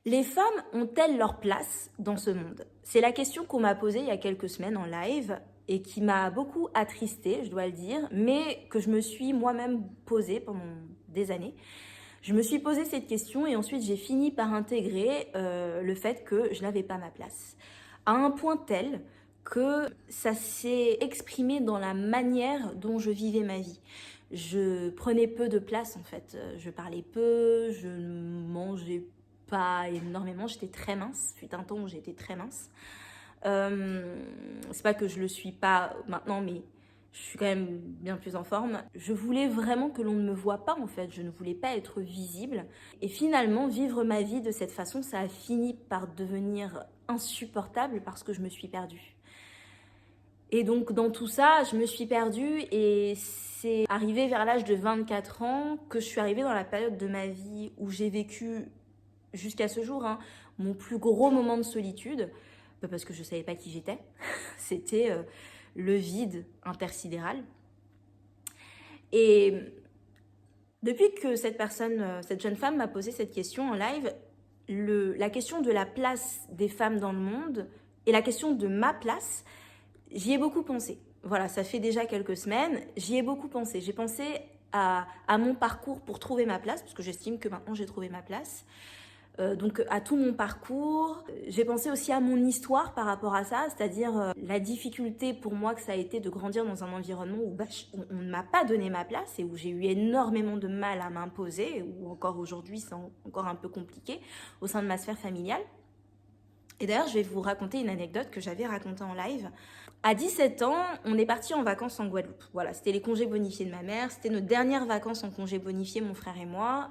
Les femmes ont-elles leur place dans ce monde? C'est la question qu'on m'a posée il y a quelques semaines en live et qui m'a beaucoup attristée, je dois le dire, mais que je me suis moi-même posée pendant des années. Je me suis posé cette question et ensuite j'ai fini par intégrer le fait que je n'avais pas ma place. À un point tel que ça s'est exprimé dans la manière dont je vivais ma vie. Je prenais peu de place en fait, je parlais peu, je ne mangeais pas énormément, j'étais très mince, fut un temps où j'étais très mince. C'est pas que je le suis pas maintenant, mais je suis quand même bien plus en forme. Je voulais vraiment que l'on ne me voie pas en fait, je ne voulais pas être visible. Et finalement, vivre ma vie de cette façon, ça a fini par devenir insupportable parce que je me suis perdue. Et donc dans tout ça, je me suis perdue et c'est arrivé vers l'âge de 24 ans que je suis arrivée dans la période de ma vie où j'ai vécu jusqu'à ce jour mon plus gros moment de solitude, parce que je ne savais pas qui j'étais. C'était le vide intersidéral. Et depuis que cette jeune femme m'a posé cette question en live, la question de la place des femmes dans le monde et la question de ma place, j'y ai beaucoup pensé. Voilà, ça fait déjà quelques semaines, j'y ai beaucoup pensé. J'ai pensé à mon parcours pour trouver ma place, parce que j'estime que maintenant j'ai trouvé ma place. Donc à tout mon parcours. J'ai pensé aussi à mon histoire par rapport à ça, c'est-à-dire la difficulté pour moi que ça a été de grandir dans un environnement où on ne m'a pas donné ma place et où j'ai eu énormément de mal à m'imposer, ou encore aujourd'hui c'est encore un peu compliqué au sein de ma sphère familiale. Et d'ailleurs, je vais vous raconter une anecdote que j'avais racontée en live. À 17 ans, on est parti en vacances en Guadeloupe. Voilà, c'était les congés bonifiés de ma mère. C'était nos dernières vacances en congés bonifiés, mon frère et moi.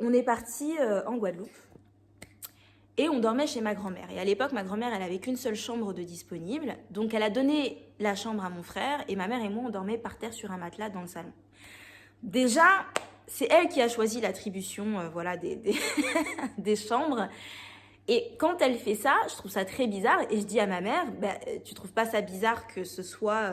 On est parti en Guadeloupe. Et on dormait chez ma grand-mère. Et à l'époque, ma grand-mère, elle avait qu'une seule chambre de disponible. Donc, elle a donné la chambre à mon frère. Et ma mère et moi, on dormait par terre sur un matelas dans le salon. Déjà, c'est elle qui a choisi l'attribution des chambres. Et quand elle fait ça, je trouve ça très bizarre. Et je dis à ma mère, tu trouves pas ça bizarre que ce soit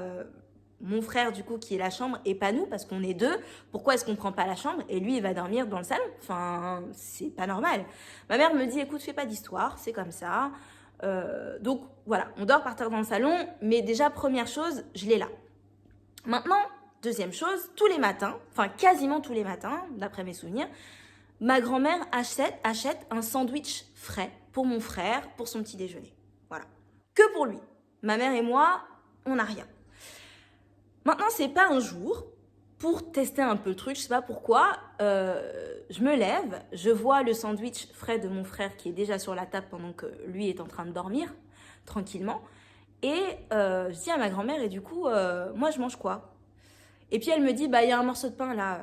mon frère du coup qui est la chambre et pas nous, parce qu'on est deux. Pourquoi est-ce qu'on prend pas la chambre et lui il va dormir dans le salon? Enfin, c'est pas normal. Ma mère me dit, écoute, fais pas d'histoire, c'est comme ça. Donc voilà, on dort par terre dans le salon. Mais déjà, première chose, je l'ai là. Maintenant, deuxième chose, tous les matins, enfin quasiment tous les matins, d'après mes souvenirs, ma grand-mère achète un sandwich frais pour mon frère, pour son petit déjeuner. Voilà. Que pour lui. Ma mère et moi, on n'a rien. Maintenant, c'est pas un jour, pour tester un peu le truc, je sais pas pourquoi, je me lève, je vois le sandwich frais de mon frère qui est déjà sur la table pendant que lui est en train de dormir, tranquillement. Et je dis à ma grand-mère, et du coup, moi je mange quoi? Et puis elle me dit, il y a un morceau de pain là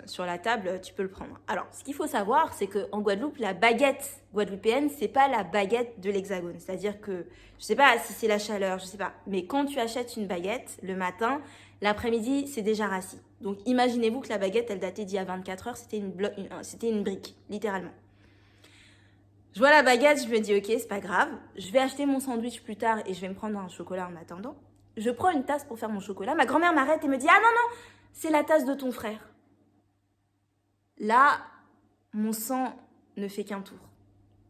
sur la table, tu peux le prendre. Alors, ce qu'il faut savoir, c'est qu'en Guadeloupe, la baguette guadeloupéenne, c'est pas la baguette de l'Hexagone. C'est-à-dire que, je sais pas si c'est la chaleur, je sais pas. Mais quand tu achètes une baguette le matin, l'après-midi, c'est déjà rassis. Donc imaginez-vous que la baguette, elle datait d'il y a 24 heures, c'était une brique, littéralement. Je vois la baguette, je me dis, ok, c'est pas grave. Je vais acheter mon sandwich plus tard et je vais me prendre un chocolat en attendant. Je prends une tasse pour faire mon chocolat. Ma grand-mère m'arrête et me dit, ah non, c'est la tasse de ton frère. Là, mon sang ne fait qu'un tour.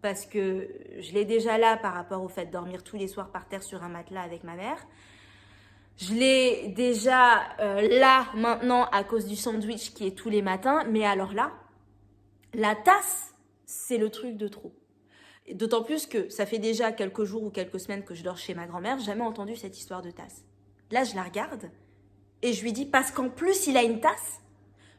Parce que je l'ai déjà là par rapport au fait de dormir tous les soirs par terre sur un matelas avec ma mère. Je l'ai déjà là maintenant à cause du sandwich qui est tous les matins. Mais alors là, la tasse, c'est le truc de trop. D'autant plus que ça fait déjà quelques jours ou quelques semaines que je dors chez ma grand-mère, jamais entendu cette histoire de tasse. Là, je la regarde et je lui dis, parce qu'en plus, il a une tasse,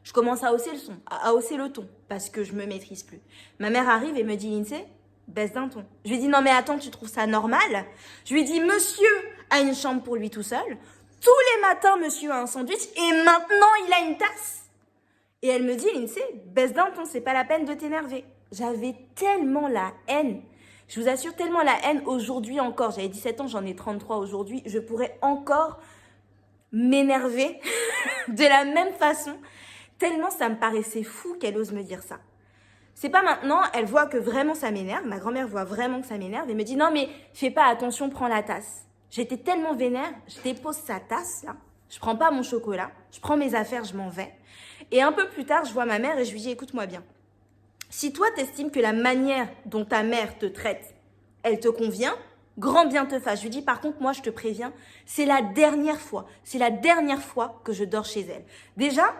je commence à hausser le ton, parce que je me maîtrise plus. Ma mère arrive et me dit, Lindsay, baisse d'un ton. Je lui dis, non mais attends, tu trouves ça normal? Je lui dis, monsieur a une chambre pour lui tout seul, tous les matins, monsieur a un sandwich, et maintenant, il a une tasse. Et elle me dit, Lindsay, baisse d'un ton, c'est pas la peine de t'énerver. J'avais tellement la haine. Je vous assure, tellement la haine aujourd'hui encore. J'avais 17 ans, j'en ai 33 aujourd'hui. Je pourrais encore m'énerver de la même façon. Tellement ça me paraissait fou qu'elle ose me dire ça. C'est pas maintenant, elle voit que vraiment ça m'énerve. Ma grand-mère voit vraiment que ça m'énerve et me dit, non mais fais pas attention, prends la tasse. J'étais tellement vénère, je dépose sa tasse là. Je prends pas mon chocolat, je prends mes affaires, je m'en vais. Et un peu plus tard, je vois ma mère et je lui dis, écoute-moi bien. Si toi, t'estimes que la manière dont ta mère te traite, elle te convient, grand bien te fasse. Je lui dis, par contre, moi, je te préviens, c'est la dernière fois que je dors chez elle. Déjà,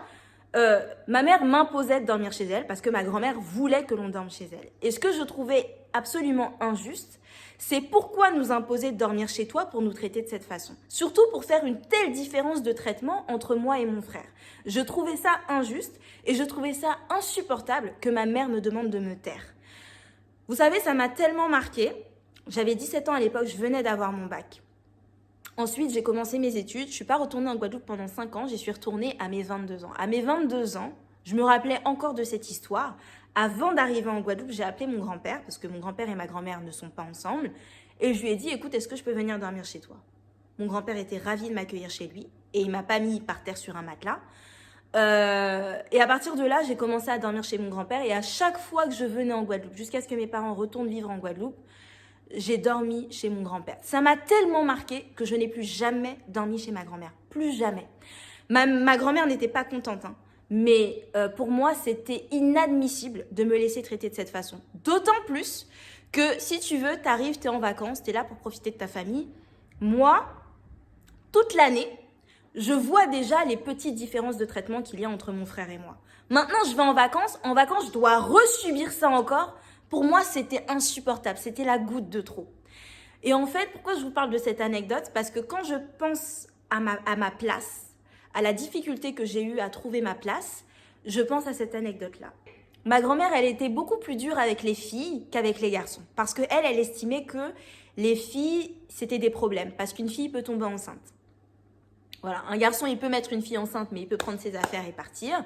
ma mère m'imposait de dormir chez elle parce que ma grand-mère voulait que l'on dorme chez elle. Et ce que je trouvais absolument injuste, c'est pourquoi nous imposer de dormir chez toi pour nous traiter de cette façon. Surtout pour faire une telle différence de traitement entre moi et mon frère. Je trouvais ça injuste et je trouvais ça insupportable que ma mère me demande de me taire. Vous savez, ça m'a tellement marqué. J'avais 17 ans à l'époque, je venais d'avoir mon bac. Ensuite, j'ai commencé mes études. Je ne suis pas retournée en Guadeloupe pendant 5 ans. J'y suis retournée à mes 22 ans. À mes 22 ans, je me rappelais encore de cette histoire. Avant d'arriver en Guadeloupe, j'ai appelé mon grand-père, parce que mon grand-père et ma grand-mère ne sont pas ensemble. Et je lui ai dit, écoute, est-ce que je peux venir dormir chez toi? Mon grand-père était ravi de m'accueillir chez lui. Et il ne m'a pas mis par terre sur un matelas. Et à partir de là, j'ai commencé à dormir chez mon grand-père. Et à chaque fois que je venais en Guadeloupe, jusqu'à ce que mes parents retournent vivre en Guadeloupe, j'ai dormi chez mon grand-père. Ça m'a tellement marqué que je n'ai plus jamais dormi chez ma grand-mère. Plus jamais. Ma grand-mère n'était pas contente, hein. Mais pour moi, c'était inadmissible de me laisser traiter de cette façon. D'autant plus que si tu veux, t'arrives, t'es en vacances, t'es là pour profiter de ta famille. Moi, toute l'année, je vois déjà les petites différences de traitement qu'il y a entre mon frère et moi. Maintenant, je vais en vacances, je dois resubir ça encore. Pour moi, c'était insupportable, c'était la goutte de trop. Et en fait, pourquoi je vous parle de cette anecdote? Parce que quand je pense à ma place, à la difficulté que j'ai eue à trouver ma place, je pense à cette anecdote-là. Ma grand-mère, elle était beaucoup plus dure avec les filles qu'avec les garçons. Parce qu'elle, elle estimait que les filles, c'était des problèmes. Parce qu'une fille peut tomber enceinte. Voilà, un garçon, il peut mettre une fille enceinte, mais il peut prendre ses affaires et partir.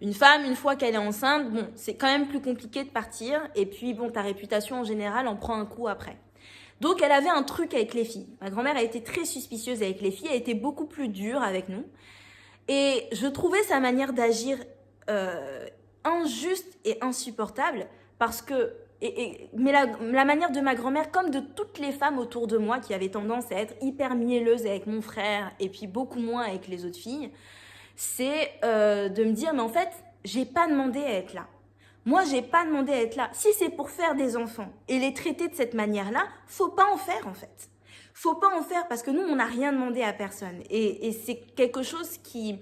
Une femme, une fois qu'elle est enceinte, bon, c'est quand même plus compliqué de partir. Et puis, bon, ta réputation en général en prend un coup après. Donc, elle avait un truc avec les filles. Ma grand-mère a été très suspicieuse avec les filles. Elle était beaucoup plus dure avec nous. Et je trouvais sa manière d'agir injuste et insupportable parce que... mais la manière de ma grand-mère, comme de toutes les femmes autour de moi qui avaient tendance à être hyper mielleuses avec mon frère et puis beaucoup moins avec les autres filles, c'est de me dire, mais en fait, j'ai pas demandé à être là. Moi, j'ai pas demandé à être là. Si c'est pour faire des enfants et les traiter de cette manière-là, faut pas en faire en fait. Faut pas en faire parce que nous, on n'a rien demandé à personne. Et c'est quelque chose qui,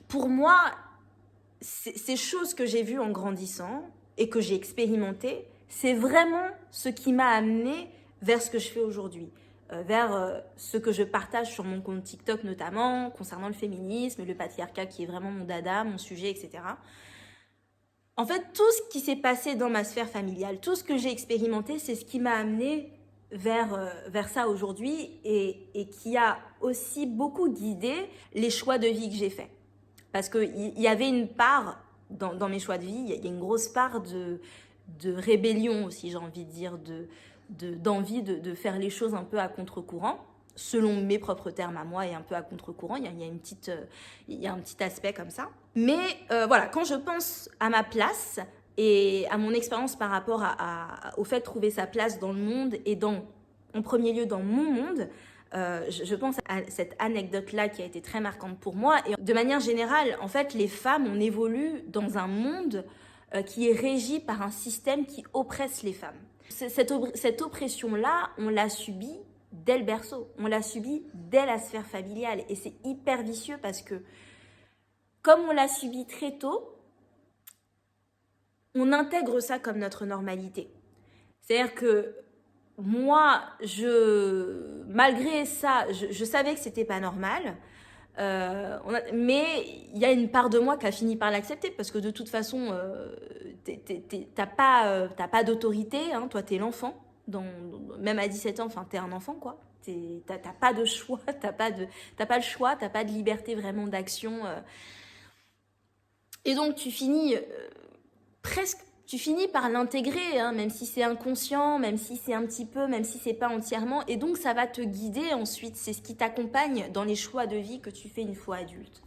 pour moi, ces choses que j'ai vues en grandissant et que j'ai expérimenté, c'est vraiment ce qui m'a amené vers ce que je fais aujourd'hui. Vers ce que je partage sur mon compte TikTok notamment, concernant le féminisme, le patriarcat qui est vraiment mon dada, mon sujet, etc. En fait, tout ce qui s'est passé dans ma sphère familiale, tout ce que j'ai expérimenté, c'est ce qui m'a amené vers ça aujourd'hui et qui a aussi beaucoup guidé les choix de vie que j'ai faits. Parce qu'il y avait une part dans mes choix de vie, il y a une grosse part de rébellion aussi, j'ai envie de dire, d'envie de faire les choses un peu à contre-courant, selon mes propres termes à moi et un peu à contre-courant. Il y a un petit aspect comme ça. Mais voilà, quand je pense à ma place et à mon expérience par rapport au fait de trouver sa place dans le monde et en premier lieu dans mon monde, je pense à cette anecdote-là qui a été très marquante pour moi. Et de manière générale, en fait, les femmes, on évolue dans un monde qui est régi par un système qui oppresse les femmes. Cette oppression-là, on l'a subie dès le berceau. On l'a subie dès la sphère familiale. Et c'est hyper vicieux parce que, comme on l'a subi très tôt, on intègre ça comme notre normalité. C'est-à-dire que moi, malgré ça, je savais que c'était pas normal. Mais il y a une part de moi qui a fini par l'accepter parce que de toute façon, t'as pas d'autorité, hein, toi t'es l'enfant, même à 17 ans, enfin t'es un enfant quoi. T'as pas de choix, t'as pas le choix, t'as pas de liberté vraiment d'action. Et donc tu finis par l'intégrer, hein, même si c'est inconscient, même si c'est un petit peu, même si c'est pas entièrement. Et donc, ça va te guider ensuite. C'est ce qui t'accompagne dans les choix de vie que tu fais une fois adulte.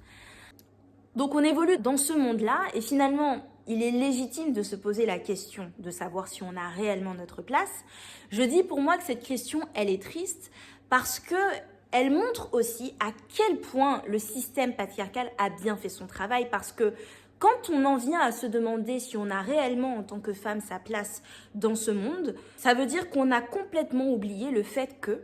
Donc, on évolue dans ce monde-là. Et finalement, il est légitime de se poser la question de savoir si on a réellement notre place. Je dis pour moi que cette question, elle est triste parce que elle montre aussi à quel point le système patriarcal a bien fait son travail. Parce que Quand on en vient à se demander si on a réellement en tant que femme sa place dans ce monde, ça veut dire qu'on a complètement oublié le fait que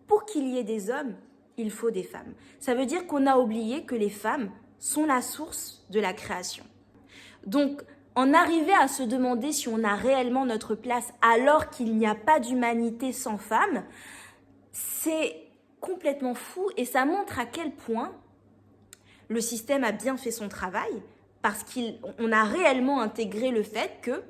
pour qu'il y ait des hommes, il faut des femmes. Ça veut dire qu'on a oublié que les femmes sont la source de la création. Donc, en arriver à se demander si on a réellement notre place alors qu'il n'y a pas d'humanité sans femmes, c'est complètement fou et ça montre à quel point le système a bien fait son travail parce qu'on a réellement intégré le fait que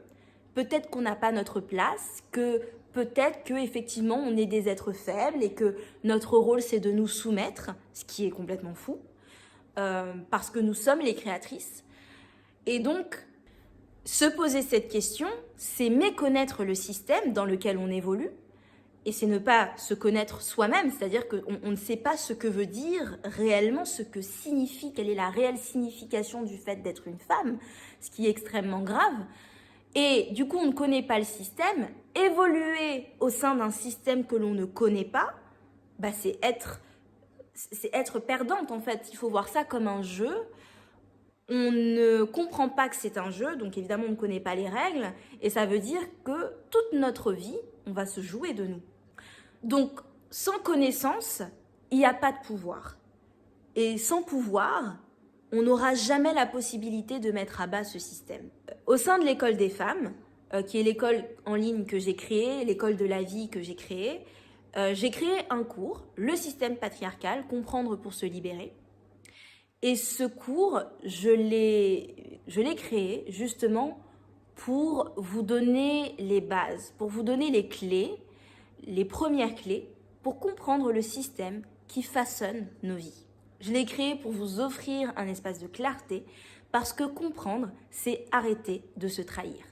peut-être qu'on n'a pas notre place, que peut-être qu'effectivement on est des êtres faibles et que notre rôle c'est de nous soumettre, ce qui est complètement fou, parce que nous sommes les créatrices. Et donc, se poser cette question, c'est méconnaître le système dans lequel on évolue, et c'est ne pas se connaître soi-même, c'est-à-dire qu'on ne sait pas ce que veut dire réellement, ce que signifie, quelle est la réelle signification du fait d'être une femme, ce qui est extrêmement grave. Et du coup, on ne connaît pas le système. Évoluer au sein d'un système que l'on ne connaît pas, bah, c'est être perdante en fait. Il faut voir ça comme un jeu. On ne comprend pas que c'est un jeu, donc évidemment on ne connaît pas les règles. Et ça veut dire que toute notre vie, on va se jouer de nous. Donc, sans connaissance, il n'y a pas de pouvoir. Et sans pouvoir, on n'aura jamais la possibilité de mettre à bas ce système. Au sein de l'école des femmes, qui est l'école en ligne que j'ai créée, l'école de la vie que j'ai créée un cours, le système patriarcal, comprendre pour se libérer. Et ce cours, je l'ai créé justement pour vous donner les bases, pour vous donner les clés, les premières clés pour comprendre le système qui façonne nos vies. Je l'ai créé pour vous offrir un espace de clarté parce que comprendre, c'est arrêter de se trahir.